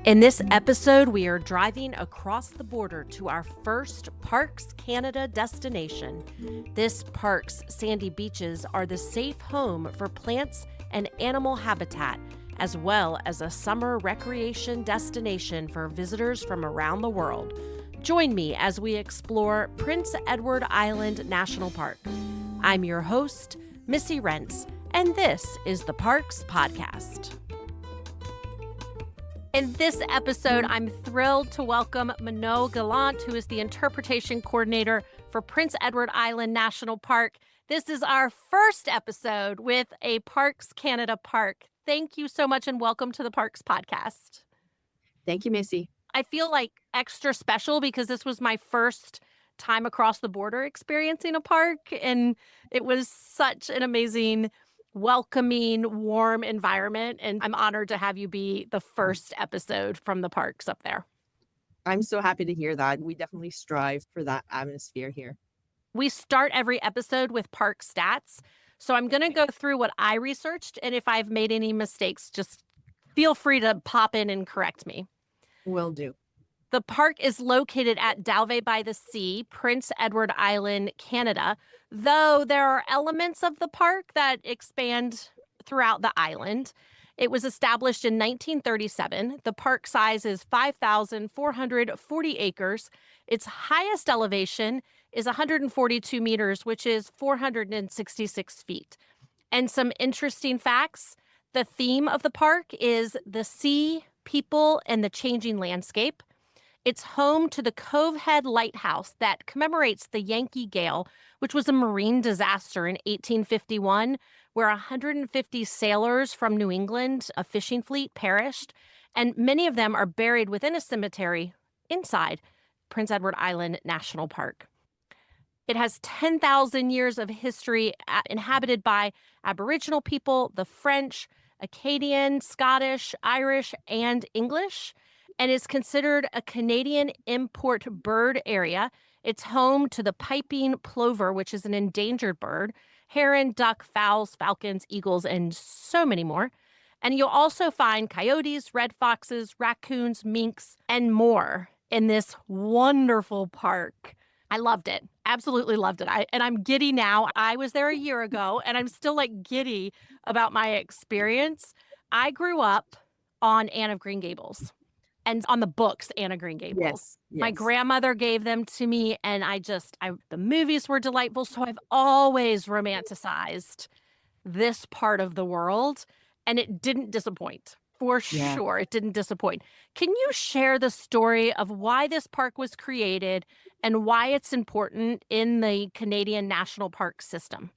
In this episode, we are driving across the border to our first Parks Canada destination. This park's sandy beaches are the safe home for plants and animal habitat, as well as a summer recreation destination for visitors from around the world. Join me as we explore Prince Edward Island National Park. I'm your host, Missy Rentz, and this is the Parks Podcast. In this episode, I'm thrilled to welcome Manon Gallant, who is the interpretation coordinator for Prince Edward Island National Park. This is our first episode with a Parks Canada park. Thank you so much and welcome to the Parks Podcast. Thank you, Missy. I feel like extra special because this was my first time across the border experiencing a park, and it was such an amazing, welcoming, warm environment, and I'm honored to have you be the first episode from the parks up there. I'm so happy to hear that. We definitely strive for that atmosphere here. We start every episode with park stats, so I'm going to go through what I researched, and if I've made any mistakes, just feel free to pop in and correct me. Will do. The park is located at Dalveigh by the Sea, Prince Edward Island, Canada, though there are elements of the park that expand throughout the island. It was established in 1937. The park size is 5,440 acres. Its highest elevation is 142 meters, which is 466 feet. And some interesting facts, the theme of the park is the sea, people, and the changing landscape. It's home to the Cove Head Lighthouse that commemorates the Yankee Gale, which was a marine disaster in 1851, where 150 sailors from New England, a fishing fleet, perished, and many of them are buried within a cemetery inside Prince Edward Island National Park. It has 10,000 years of history, inhabited by Aboriginal people, the French, Acadian, Scottish, Irish, and English, and is considered a Canadian import bird area. It's home to the piping plover, which is an endangered bird, heron, duck, fowls, falcons, eagles, and so many more. And you'll also find coyotes, red foxes, raccoons, minks, and more in this wonderful park. I loved it. Absolutely loved it. I'm giddy now. I was there a year ago, and I'm still giddy about my experience. I grew up on Anne of Green Gables. And on the books, Anne of Green Gables. Yes. My grandmother gave them to me, and the movies were delightful, so I've always romanticized this part of the world, and it didn't disappoint. For sure, it didn't disappoint. Can you share the story of why this park was created and why it's important in the Canadian National Park system?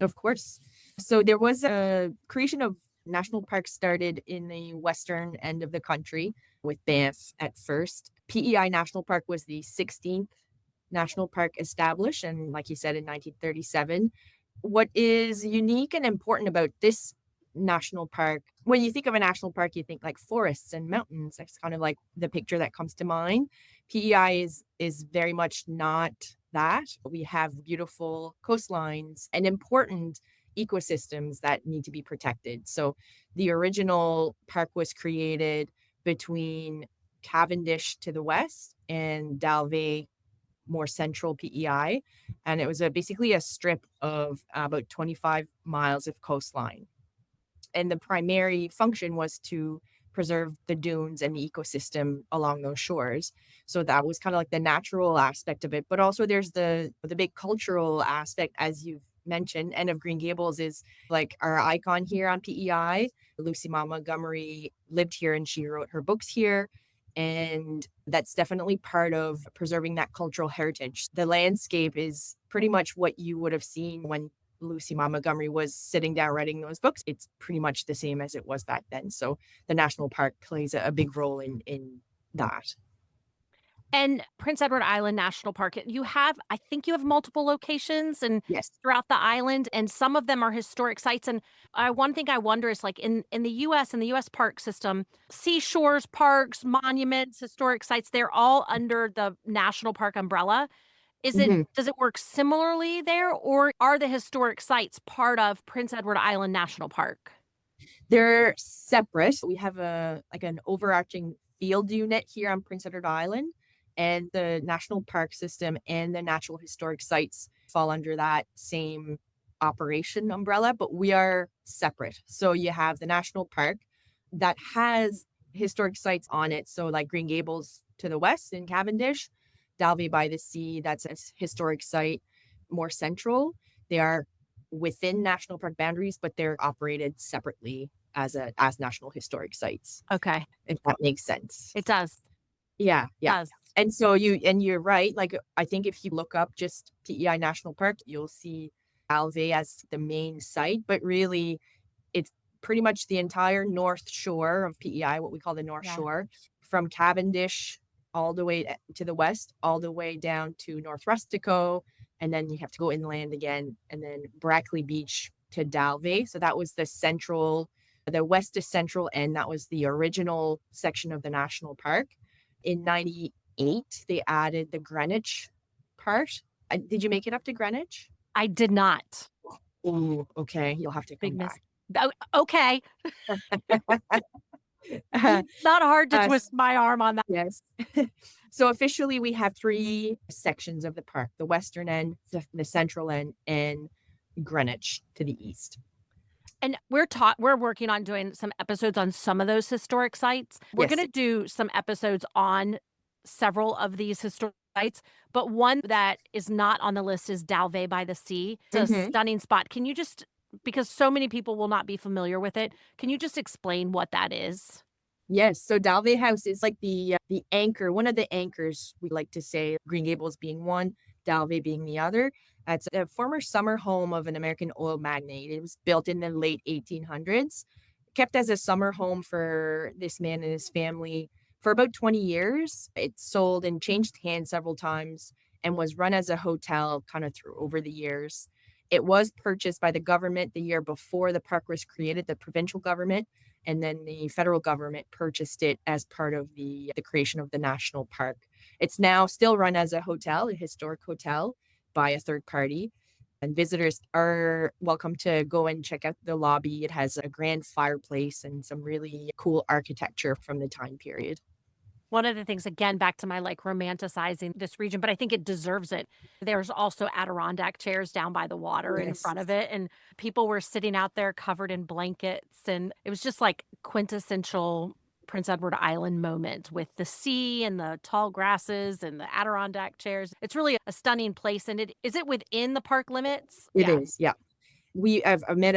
Of course. So there was a creation of national parks started in the western end of the country with Banff at first. PEI National Park was the 16th national park established, and like you said, in 1937. What is unique and important about this national park, when you think of a national park, you think like forests and mountains. That's kind of like the picture that comes to mind. PEI is very much not that. We have beautiful coastlines and important ecosystems that need to be protected. So the original park was created between Cavendish to the west and Dalveigh, more central PEI. And it was basically a strip of about 25 miles of coastline. And the primary function was to preserve the dunes and the ecosystem along those shores. So that was kind of like the natural aspect of it. But also there's the big cultural aspect, as you've mentioned. Anne of Green Gables is like our icon here on PEI. Lucy Manon Montgomery lived here and she wrote her books here. And that's definitely part of preserving that cultural heritage. The landscape is pretty much what you would have seen when Lucy Manon Montgomery was sitting down writing those books. It's pretty much the same as it was back then. So the national park plays a big role in that. And Prince Edward Island National Park, I think you have multiple locations and Yes. throughout the island, and some of them are historic sites. And one thing I wonder is in the U.S., in the U.S. park system, seashores, parks, monuments, historic sites, they're all under the national park umbrella. Does it work similarly there, or are the historic sites part of Prince Edward Island National Park? They're separate. We have an overarching field unit here on Prince Edward Island, and the national park system and the natural historic sites fall under that same operation umbrella, but we are separate. So you have the national park that has historic sites on it. So like Green Gables to the west in Cavendish, Dalvey by the Sea, that's a historic site, more central. They are within national park boundaries, but they're operated separately as national historic sites, Okay. if that makes sense. It does. Yeah, yeah. Does. And you're right. Like I think if you look up just PEI National Park, you'll see Alve as the main site, but really it's pretty much the entire north shore of PEI, what we call the North Yeah. Shore, from Cavendish all the way to the west, all the way down to North Rustico, and then you have to go inland again, and then Brackley Beach to Dalve. So that was the west to central end. That was the original section of the national park. In 98, they added the Greenwich part. Did you make it up to Greenwich? I did not. Ooh, okay. You'll have to Big come miss. back. Okay. Uh, Not hard to uh, twist my arm on that. yes. So officially, we have three sections of the park: the western end, the central end, and Greenwich to the east. And we're working on doing some episodes on some of those historic sites. We're Yes. gonna do some episodes on several of these historic sites, but one that is not on the list is Dalve by the Sea. It's a Mhm. stunning spot. Can you just, because so many people will not be familiar with it, can you just explain what that is? Yes, so Dalvey House is like the anchor, one of the anchors, we like to say, Green Gables being one, Dalvey being the other. It's a former summer home of an American oil magnate. It was built in the late 1800s, kept as a summer home for this man and his family for about 20 years. It sold and changed hands several times and was run as a hotel kind of through over the years. It was purchased by the government the year before the park was created, the provincial government, and then the federal government purchased it as part of the creation of the national park. It's now still run as a hotel, a historic hotel by a third party. And visitors are welcome to go and check out the lobby. It has a grand fireplace and some really cool architecture from the time period. One of the things, again, back to my like romanticizing this region, but I think it deserves it. There's also Adirondack chairs down by the water in Yes, front of it. And people were sitting out there covered in blankets. And it was just like quintessential Prince Edward Island moment with the sea and the tall grasses and the Adirondack chairs. It's really a stunning place. And is it within the park limits? it Yeah. is. Yeah. I've met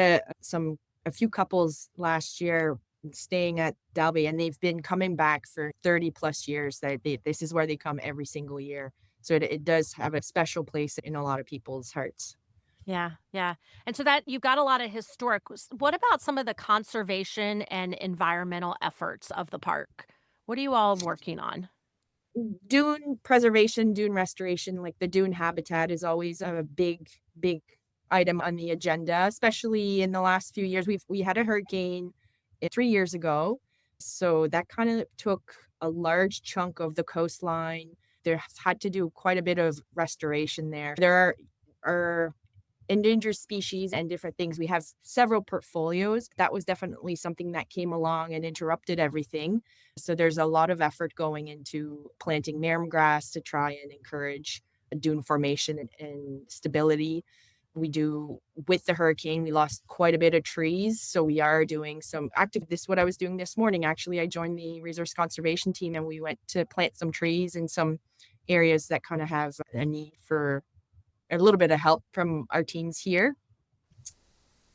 a few couples last year staying at Dalby, and they've been coming back for 30 plus years. This is where they come every single year. So it does have a special place in a lot of people's hearts. Yeah, yeah. And so that you've got a lot of what about some of the conservation and environmental efforts of the park? What are you all working on? Dune preservation, dune restoration, like the dune habitat is always a big item on the agenda, especially in the last few years. We had a hurricane 3 years ago. So that kind of took a large chunk of the coastline. There had to do quite a bit of restoration there. Are endangered species and different things. We have several portfolios. That was definitely something that came along and interrupted everything. So there's a lot of effort going into planting marram grass to try and encourage dune formation and stability. We do with the hurricane, we lost quite a bit of trees. So we are doing some active. This is what I was doing this morning. Actually, I joined the resource conservation team and we went to plant some trees in some areas that kind of have a need for a little bit of help from our teams here.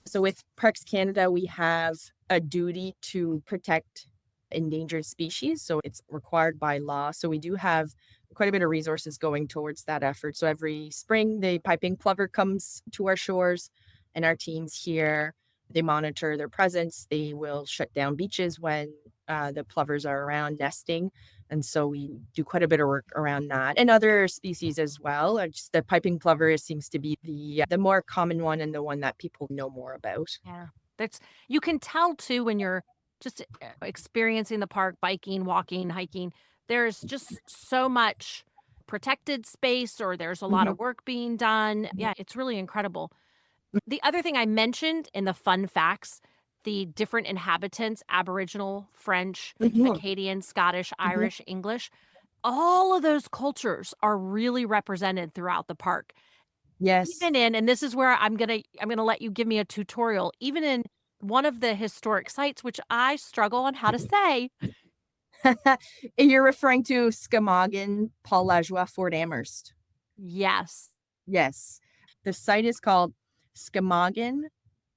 So with Parks Canada, we have a duty to protect endangered species. So it's required by law. So we do have quite a bit of resources going towards that effort. So every spring, the piping plover comes to our shores and our teams here, they monitor their presence. They will shut down beaches when the plovers are around nesting. And so we do quite a bit of work around that and other species as well. Just the piping plover seems to be the more common one and the one that people know more about. Yeah. That's you can tell too when you're just experiencing the park, biking, walking, hiking. There's just so much protected space or there's a lot Mhm. of work being done. Yeah, it's really incredible. The other thing I mentioned in the fun facts, the different inhabitants, Aboriginal, French, Mhm, Acadian, Scottish, mhm. Irish, English, all of those cultures are really represented throughout the park. Yes. Even in, and this is where I'm gonna let you give me a tutorial, even in one of the historic sites, which I struggle on how to say. You're referring to Skamagan, Paul Lajoie, Fort Amherst. Yes. Yes. The site is called Skamagan,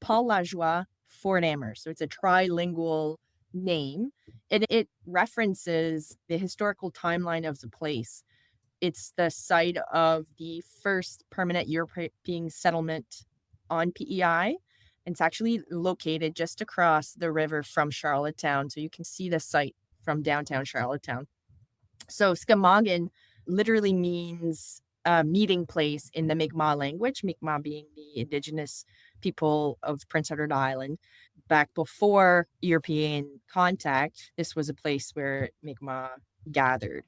Paul Lajoie, Fort Amherst. So it's a trilingual name, and it references the historical timeline of the place. It's the site of the first permanent European settlement on PEI. It's actually located just across the river from Charlottetown, so you can see the site from downtown Charlottetown. So Skamagan literally means meeting place in the Mi'kmaq language, Mi'kmaq being the indigenous people of Prince Edward Island. Back before European contact, this was a place where Mi'kmaq gathered.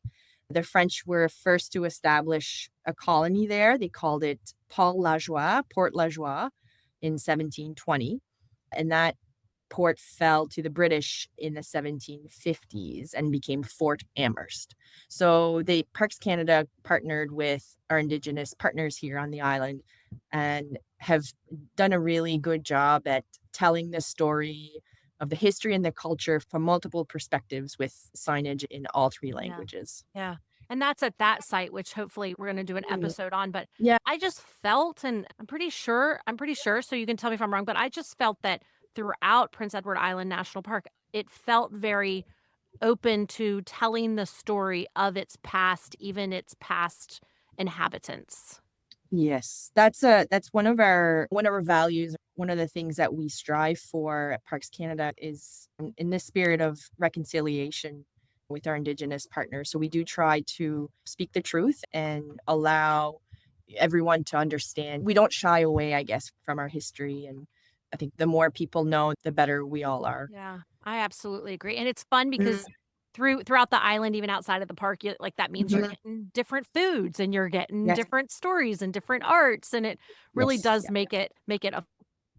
The French were first to establish a colony there. They called it Paul Lajoie, Port Lajoie, in 1720. And that port fell to the British in the 1750s and became Fort Amherst. So the Parks Canada partnered with our Indigenous partners here on the island and have done a really good job at telling the story of the history and the culture from multiple perspectives with signage in all three Yeah. languages. Yeah. And that's at that site, which hopefully we're gonna do an Mm, episode on, but yeah. I just felt, and I'm pretty sure, so you can tell me if I'm wrong, but I just felt that throughout Prince Edward Island National Park, it felt very open to telling the story of its past, even its past inhabitants. Yes, that's one of our values. One of the things that we strive for at Parks Canada is in the spirit of reconciliation with our Indigenous partners. So we do try to speak the truth and allow everyone to understand. We don't shy away, I guess, from our history, and I think the more people know, the better we all are. Yeah, I absolutely agree, and it's fun Mm, because throughout the island, even outside of the park, that means you're mhm. getting different foods and you're getting Yes, different stories and different arts, and it really yes, does yeah. make it a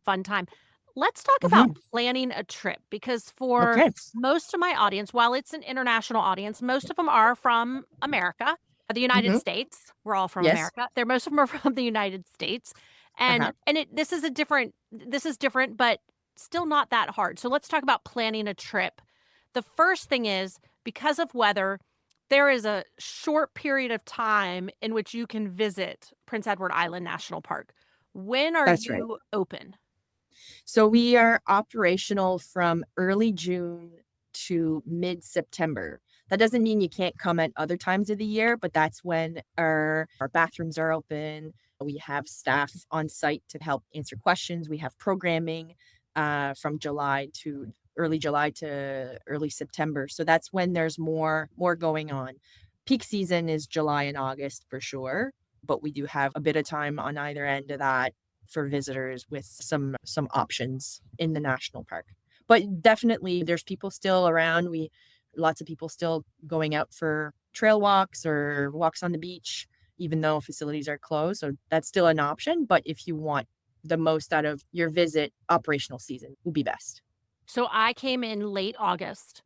fun time. Let's talk about Mhm. planning a trip because for Okay. most of my audience, while it's an international audience, most of them are from America, the United Mhm. States. We're all from Yes. America. Most of them are from the United States, Uh-huh. and this is different, but still not that hard. So let's talk about planning a trip. The first thing is because of weather, there is a short period of time in which you can visit Prince Edward Island National Park. When are That's right. you open? So we are operational from early June to mid-September. That doesn't mean you can't come at other times of the year, but that's when our bathrooms are open. We have staff on site to help answer questions. We have programming from July to early September. So that's when there's more going on. Peak season is July and August for sure, but we do have a bit of time on either end of that for visitors with some options in the national park. But definitely there's people still around. We Lots of people still going out for trail walks or walks on the beach even though facilities are closed. So that's still an option, but if you want the most out of your visit, operational season will be best. So I came in late August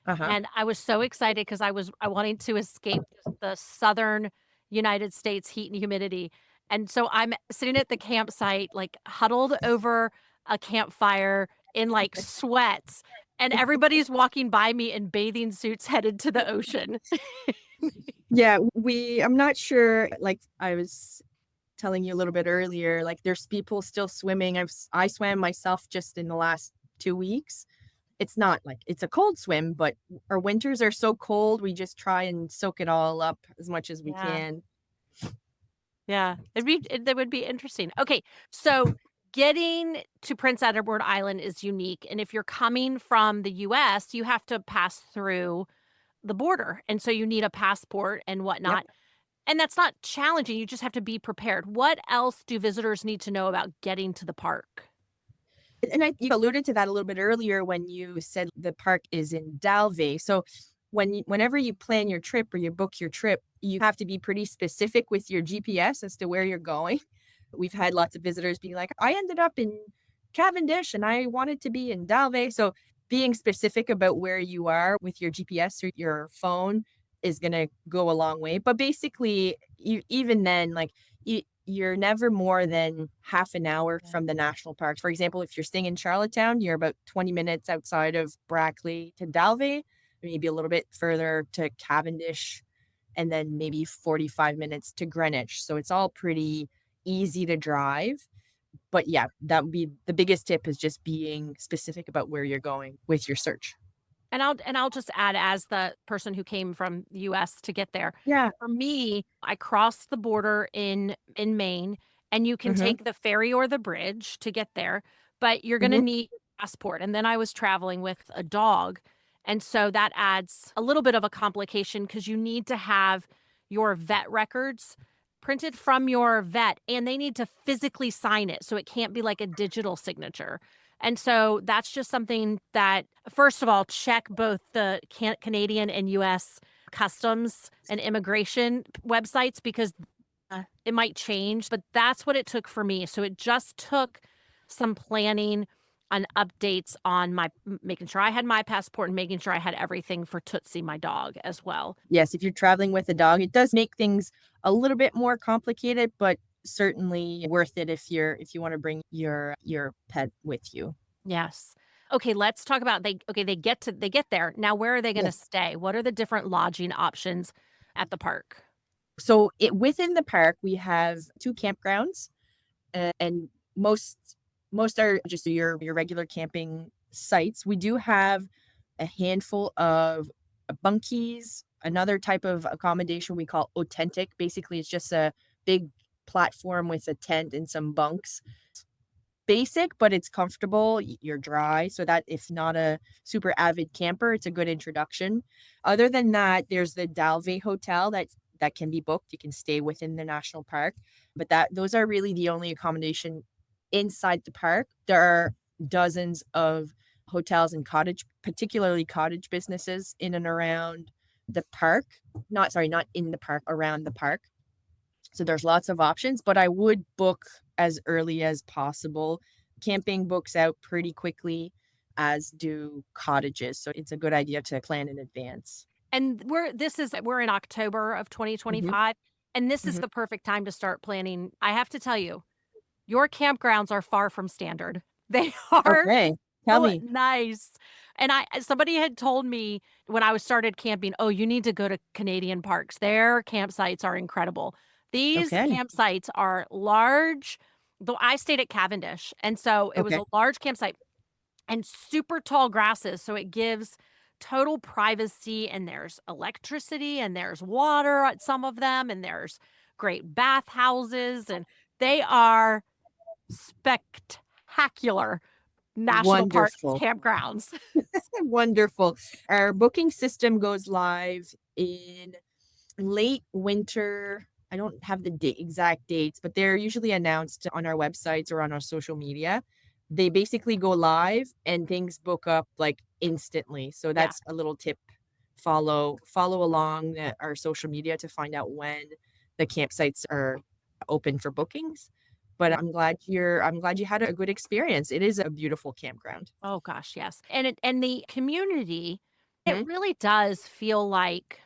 Uh-huh. and I was so excited because I wanted to escape the southern United States heat and humidity. And so I'm sitting at the campsite, like huddled over a campfire in like sweats, and everybody's walking by me in bathing suits headed to the ocean. Yeah, I'm not sure, like I was telling you a little bit earlier, like there's people still swimming. I swam myself just in the last 2 weeks. It's not like it's a cold swim, but our winters are so cold, we just try and soak it all up as much as we Yeah. can. Yeah, that would be interesting. Okay, so getting to Prince Edward Island is unique, and if you're coming from the US, you have to pass through the border, and so you need a passport and Yep. whatnot, and that's not challenging, you just have to be prepared. What else do visitors need to know about getting to the park? And you alluded to that a little bit earlier when you said the park is in Dalvey. So whenever you plan your trip or you book your trip, you have to be pretty specific with your GPS as to where you're going. We've had lots of visitors be like, I ended up in Cavendish and I wanted to be in Dalve. So being specific about where you are with your GPS or your phone is going to go a long way. But basically, even then, like you're never more than half an hour from the national parks. For example, if you're staying in Charlottetown, you're about 20 minutes outside of Brackley to Dalve, maybe a little bit further to Cavendish, and then maybe 45 minutes to Greenwich. So it's all pretty easy to drive. But yeah, that would be the biggest tip is just being specific about where you're going with your search. And I'll just add as the person who came from the US to get there. Yeah. For me, I crossed the border in Maine, and you can Mhm. take the ferry or the bridge to get there, but you're gonna Mhm. need a passport, and then I was traveling with a dog, and so that adds a little bit of a complication because you need to have your vet records printed from your vet, and they need to physically sign it, so it can't be like a digital signature. And so that's just something that, first of all, check both the Canadian and US customs and immigration websites because it might change, but that's what it took for me. So it just took some planning and updates on making sure I had my passport and making sure I had everything for Tootsie, my dog, as well. Yes, if you're traveling with a dog, it does make things a little bit more complicated, but certainly worth it if you want to bring your pet with you. Yes. Okay, let's talk about they get there. Now where are they gonna Yes. stay? What are the different lodging options at the park? So it within the park, we have 2 campgrounds, and most are just your regular camping sites. We do have a handful of bunkies, another type of accommodation we call authentic. Basically, it's just a big platform with a tent and some bunks. Basic, but it's comfortable. You're dry, so that if not a super avid camper, it's a good introduction. Other than that, there's the Dalve Hotel that can be booked. You can stay within the national park, but that those are really the only accommodation inside the park. There are dozens of hotels and particularly cottage businesses in and around the park. Not sorry, not in the park, around the park. So there's lots of options, but I would book as early as possible. Camping books out pretty quickly, as do cottages. So it's a good idea to plan in advance. And we're in October of Mhm, 2025, and this is mhm. the perfect time to start planning. I have to tell you, your campgrounds are far from standard. They are Okay, tell so me. nice. And somebody had told me when I was started camping, "Oh, you need to go to Canadian parks. Their campsites are incredible." These Okay, campsites are large, though I stayed at Cavendish, and so it was okay. a large campsite and super tall grasses, so it gives total privacy, and there's electricity, and there's water at some of them, and there's great bathhouses, and they are spectacular national park Wonderful. campgrounds. Wonderful. Our booking system goes live in late winter. I don't have the exact dates, but they're usually announced on our websites or on our social media. They basically go live and things book up like instantly. So Yeah. that's a little tip. Follow along our social media to find out when the campsites are open for bookings. But I'm glad you had a good experience. It is a beautiful campground. Oh gosh, yes. And the community, it Mhm. really does feel like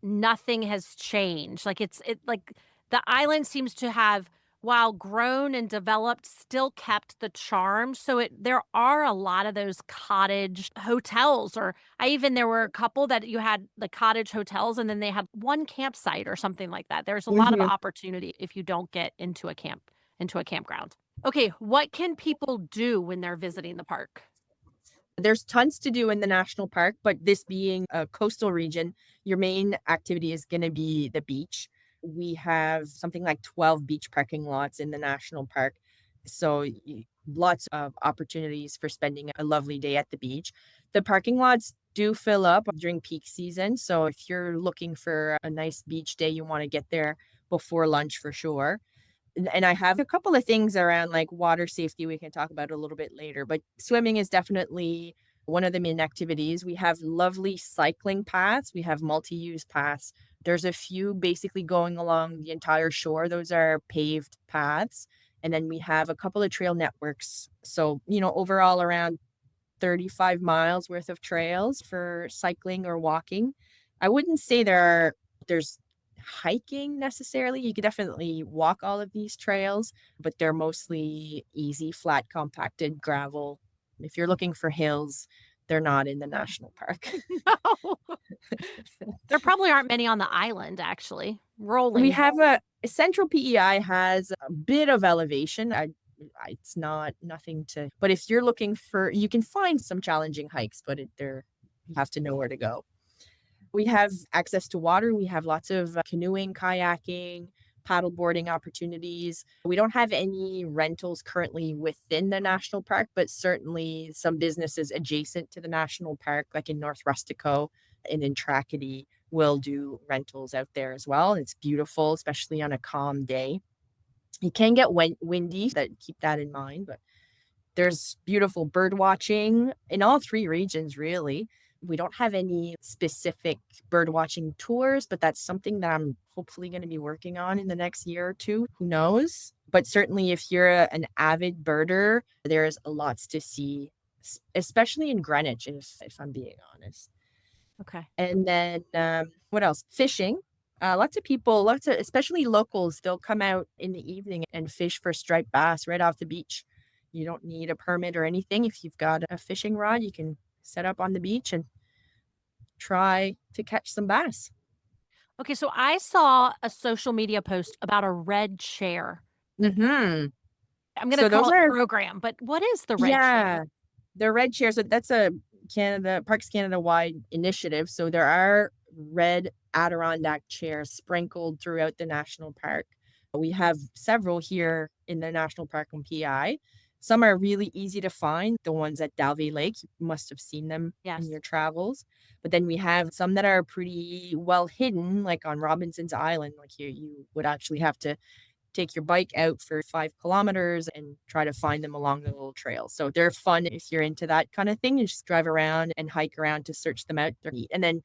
nothing has changed. Like the island seems to have, while grown and developed, still kept the charm. So there are a lot of those cottage hotels, or there were a couple that you had the cottage hotels and then they had one campsite or something like that. There's a lot of Mhm. opportunity if you don't get into a campground. Okay, what can people do when they're visiting the park? There's tons to do in the national park, but this being a coastal region, your main activity is going to be the beach. We have something like 12 beach parking lots in the national park. So lots of opportunities for spending a lovely day at the beach. The parking lots do fill up during peak season. So if you're looking for a nice beach day, you want to get there before lunch for sure. And I have a couple of things around like water safety we can talk about a little bit later, but swimming is definitely one of the main activities. We have lovely cycling paths. We have multi-use paths. There's a few basically going along the entire shore. Those are paved paths. And then we have a couple of trail networks. So, overall around 35 miles worth of trails for cycling or walking. I wouldn't say there's hiking necessarily. You could definitely walk all of these trails, but they're mostly easy, flat, compacted gravel. If you're looking for hills, they're not in the Yeah. national park. No. There probably aren't many on the island, actually. We Rolling. have a central PEI has a bit of elevation. It's not nothing to, but if you're looking for, you can find some challenging hikes, but you have to know where to go. We have access to water. We have lots of canoeing, kayaking, paddleboarding opportunities. We don't have any rentals currently within the national park, but certainly some businesses adjacent to the national park, like in North Rustico and in Tracadie, will do rentals out there as well. It's beautiful, especially on a calm day. It can get windy, keep that in mind, but there's beautiful bird watching in all three regions, really. We don't have any specific bird watching tours, but that's something that I'm hopefully going to be working on in the next year or two. Who knows? But certainly, if you're an avid birder, there's lots to see, especially in Greenwich, if I'm being honest. Okay. And then what else? Fishing. Lots of people, especially locals, they'll come out in the evening and fish for striped bass right off the beach. You don't need a permit or anything. If you've got a fishing rod, you can set up on the beach and try to catch some bass. Okay, so I saw a social media post about a red chair. Hmm. I'm gonna So those call it are, program, but what is the red chair? yeah, the red chairs. So that's a Parks Canada wide initiative. So there are red Adirondack chairs sprinkled throughout the national park. We have several here in the national park on PI. Some are really easy to find. The ones at Dalvey Lake, you must have seen them in Yes. your travels. But then we have some that are pretty well hidden, like on Robinson's Island. Like you would actually have to take your bike out for 5 kilometers and try to find them along the little trails. So they're fun if you're into that kind of thing. You just drive around and hike around to search them out. They're neat. And then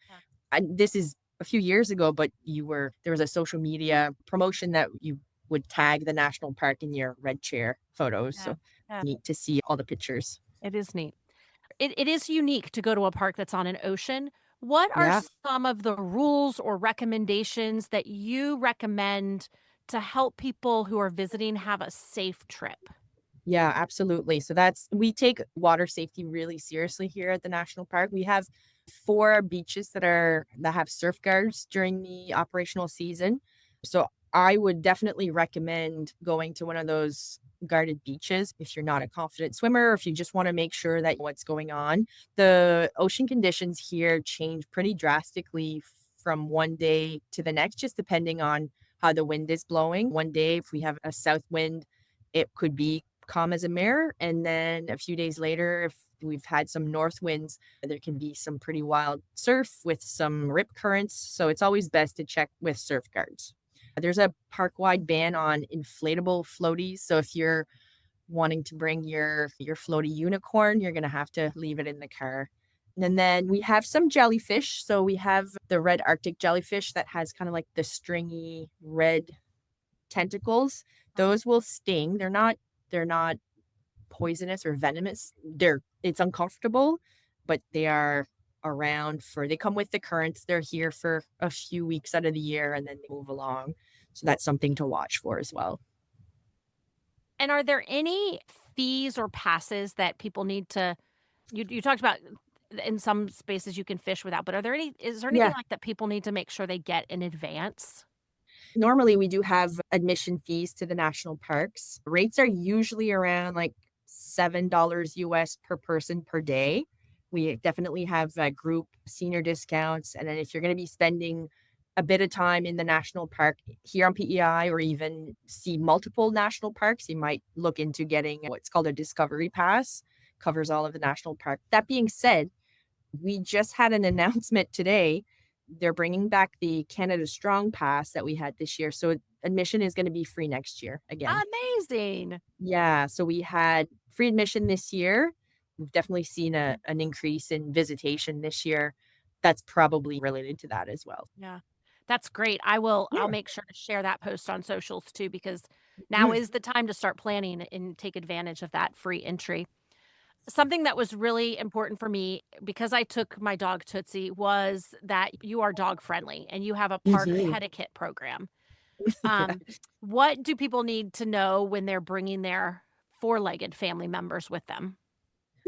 Yeah. this is a few years ago, but there was a social media promotion that you would tag the national park in your red chair photos. Yeah. So Yeah. neat to see all the pictures. It is neat. It is unique to go to a park that's on an ocean. What are Yeah. some of the rules or recommendations that you recommend to help people who are visiting have a safe trip? Yeah, absolutely. So we take water safety really seriously here at the national park. We have 4 beaches that have surf guards during the operational season. So I would definitely recommend going to one of those guarded beaches if you're not a confident swimmer or if you just want to make sure that what's going on. The ocean conditions here change pretty drastically from one day to the next, just depending on how the wind is blowing. One day, if we have a south wind, it could be calm as a mirror. And then a few days later, if we've had some north winds, there can be some pretty wild surf with some rip currents. So it's always best to check with surf guards. There's a park wide ban on inflatable floaties. So if you're wanting to bring your floaty unicorn, you're going to have to leave it in the car. And then we have some jellyfish. So we have the red Arctic jellyfish that has kind of like the stringy red tentacles. Those will sting. They're not poisonous or venomous. It's uncomfortable, but they come with the currents. They're here for a few weeks out of the year and then they move along. So that's something to watch for as well. And are there any fees or passes that people need to you talked about in some spaces you can fish without, but is there anything Yeah. like that people need to make sure they get in advance? Normally we do have admission fees to the national parks. Rates are usually around like $7 US per person per day. We definitely have group senior discounts. And then if you're going to be spending a bit of time in the national park here on PEI or even see multiple national parks, you might look into getting what's called a discovery pass, covers all of the national park. That being said, we just had an announcement today. They're bringing back the Canada Strong Pass that we had this year. So admission is going to be free next year again. Amazing. Yeah. So we had free admission this year. We've definitely seen an increase in visitation this year. That's probably related to that as well. Yeah. That's great. I'll Yeah. make sure to share that post on socials too because Now is the time to start planning and take advantage of that free entry. Something that was really important for me because I took my dog Tootsie was that you are dog friendly and you have a park Mhm. etiquette program. Yeah. What do people need to know when they're bringing their four-legged family members with them?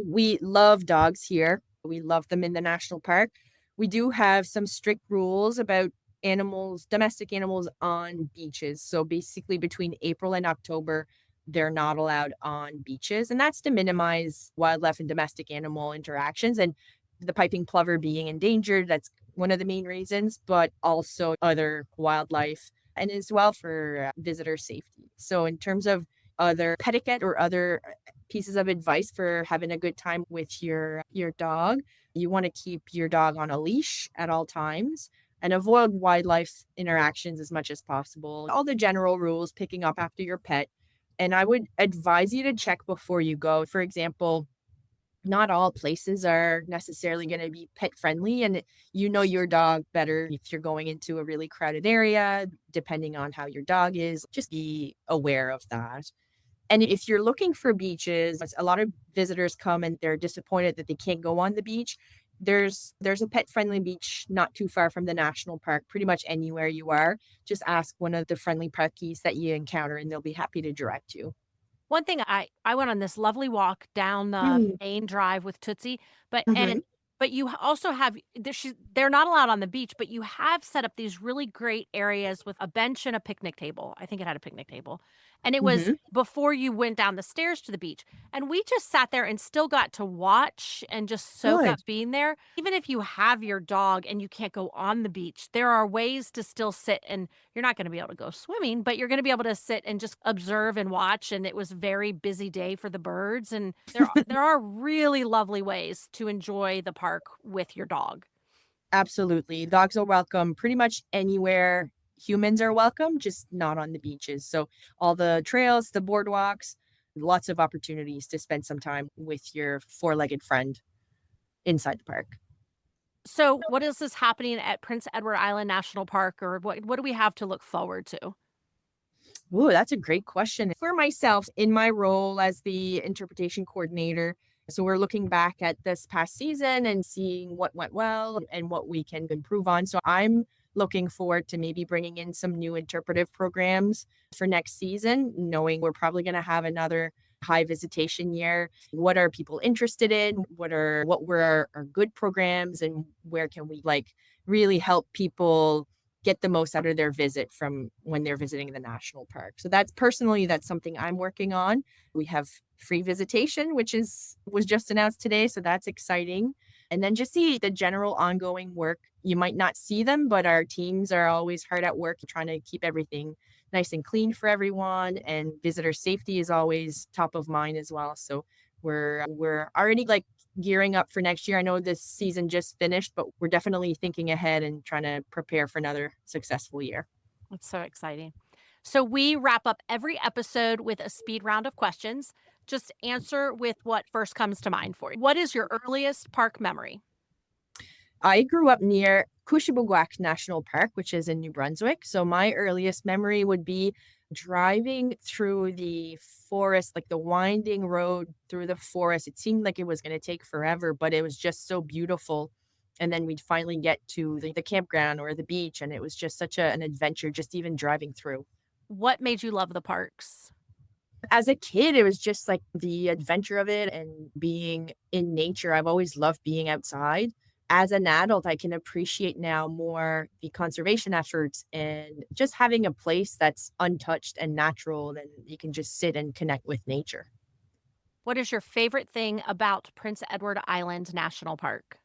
We love dogs here. We love them in the national park. We do have some strict rules about animals, domestic animals on beaches. So basically, between April and October, they're not allowed on beaches. And that's to minimize wildlife and domestic animal interactions. And the piping plover being endangered, that's one of the main reasons, but also other wildlife and as well for visitor safety. So, in terms of other etiquette or other pieces of advice for having a good time with your dog. You want to keep your dog on a leash at all times and avoid wildlife interactions as much as possible. All the general rules, picking up after your pet. And I would advise you to check before you go. For example, not all places are necessarily going to be pet friendly, and you know your dog better if you're going into a really crowded area, depending on how your dog is. Just be aware of that. And if you're looking for beaches, a lot of visitors come and they're disappointed that they can't go on the beach. There's a pet friendly beach not too far from the national park, pretty much anywhere you are. Just ask one of the friendly parkies that you encounter and they'll be happy to direct you. One thing I went on this lovely walk down the Mm, main drive with Tootsie, but mhm. and but you also have they're not allowed on the beach, but you have set up these really great areas with a bench and a picnic table. I think it had a picnic table. And it was Mhm. before you went down the stairs to the beach. And we just sat there and still got to watch and just soak up Good. being there. Even if you have your dog and you can't go on the beach, there are ways to still sit and you're not gonna be able to go swimming, but you're gonna be able to sit and just observe and watch, and it was a very busy day for the birds, and there are really lovely ways to enjoy the park with your dog. Absolutely. Dogs are welcome pretty much anywhere. Humans are welcome, just not on the beaches. So all the trails, the boardwalks, lots of opportunities to spend some time with your four-legged friend inside the park. So, what is this happening at Prince Edward Island National Park, or what do we have to look forward to? Ooh, that's a great question. For myself, in my role as the interpretation coordinator, so we're looking back at this past season and seeing what went well and what we can improve on. So I'm looking forward to maybe bringing in some new interpretive programs for next season, knowing we're probably going to have another high visitation year. What are people interested in? What were our good programs and where can we really help people get the most out of their visit from when they're visiting the national park. So that's something I'm working on. We have free visitation, which is was just announced today, so that's exciting. And then just the general ongoing work. You might not see them, but our teams are always hard at work trying to keep everything nice and clean for everyone, and visitor safety is always top of mind as well. So we're already gearing up for next year. I know this season just finished, but we're definitely thinking ahead and trying to prepare for another successful year. It's so exciting. So, we wrap up every episode with a speed round of questions. Just answer with what first comes to mind for you. What is your earliest park memory? I grew up near Kushiboguak National Park, which is in New Brunswick. So my earliest memory would be driving through the forest, like the winding road through the forest. It seemed like it was going to take forever, but it was just so beautiful. And then we'd finally get to the campground or the beach, and it was just such an adventure, just even driving through. What made you love the parks? As a kid, it was just like the adventure of it and being in nature. I've always loved being outside. As an adult, I can appreciate now more the conservation efforts and just having a place that's untouched and natural, and you can just sit and connect with nature. What is your favorite thing about Prince Edward Island National Park?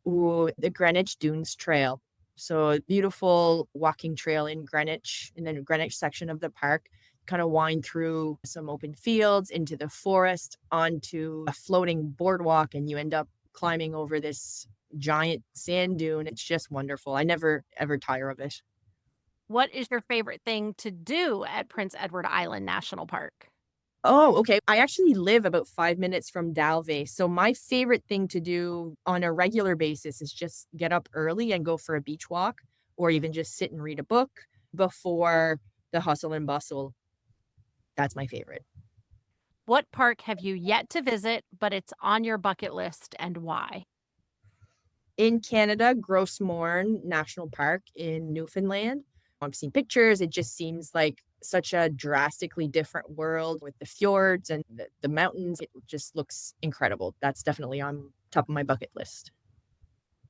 Ooh, the Greenwich Dunes Trail. So a beautiful walking trail in Greenwich, in the Greenwich section of the park. Kind of wind through some open fields into the forest onto a floating boardwalk, and you end up climbing over this giant sand dune. It's just wonderful. I never ever tire of it. What is your favorite thing to do at Prince Edward Island National Park? Oh, okay. I actually live about 5 minutes from Dalvey. So my favorite thing to do on a regular basis is just get up early and go for a beach walk or even just sit and read a book before the hustle and bustle. That's my favorite. What park have you yet to visit, but it's on your bucket list, and why? In Canada, Gros Morne National Park in Newfoundland. I've seen pictures. It just seems like such a drastically different world with the fjords and the mountains. It just looks incredible. That's definitely on top of my bucket list.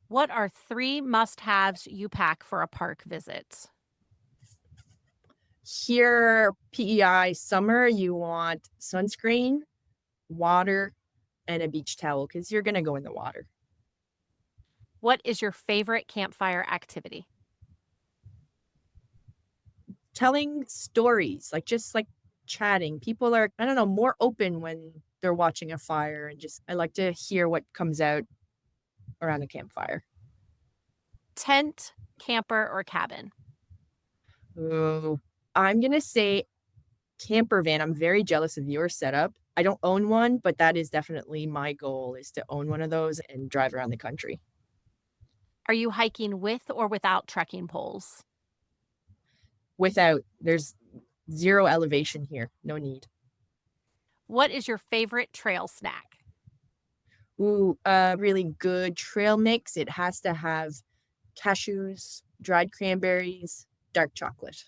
What are 3 must-haves you pack for a park visit? Here, PEI summer, you want sunscreen, water, and a beach towel because you're going to go in the water. What is your favorite campfire activity? Telling stories, like just like chatting. People are, I don't know, more open when they're watching a fire, and just I like to hear what comes out around a campfire. Tent, camper, or cabin? Ooh, I'm gonna say camper van. I'm very jealous of your setup. I don't own one, but that is definitely my goal, is to own one of those and drive around the country. Are you hiking with or without trekking poles? Without, there's zero elevation here. No need. What is your favorite trail snack? Ooh, a really good trail mix. It has to have cashews, dried cranberries, dark chocolate.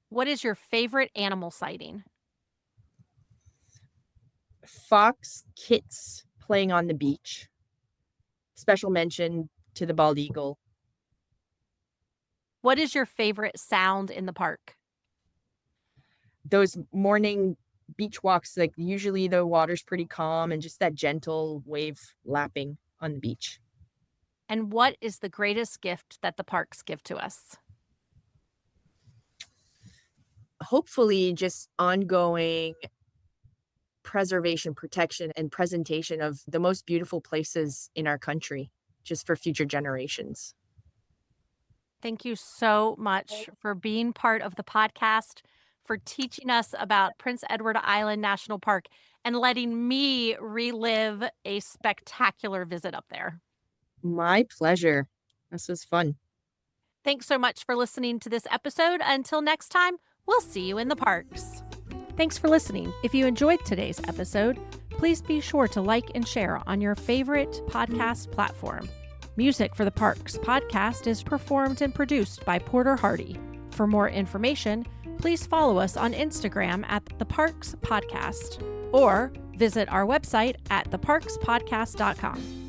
What is your favorite animal sighting? Fox kits playing on the beach. Special mention to the bald eagle. What is your favorite sound in the park? Those morning beach walks, like usually the water's pretty calm and just that gentle wave lapping on the beach. And what is the greatest gift that the parks give to us? Hopefully, just ongoing preservation, protection, and presentation of the most beautiful places in our country, just for future generations. Thank you so much for being part of the podcast, for teaching us about Prince Edward Island National Park, and letting me relive a spectacular visit up there. My pleasure. This was fun. Thanks so much for listening to this episode. Until next time, we'll see you in the parks. Thanks for listening. If you enjoyed today's episode, please be sure to like and share on your favorite podcast platform. Music for the Parks podcast is performed and produced by Porter Hardy. For more information, please follow us on Instagram at The Parks Podcast or visit our website at theparkspodcast.com.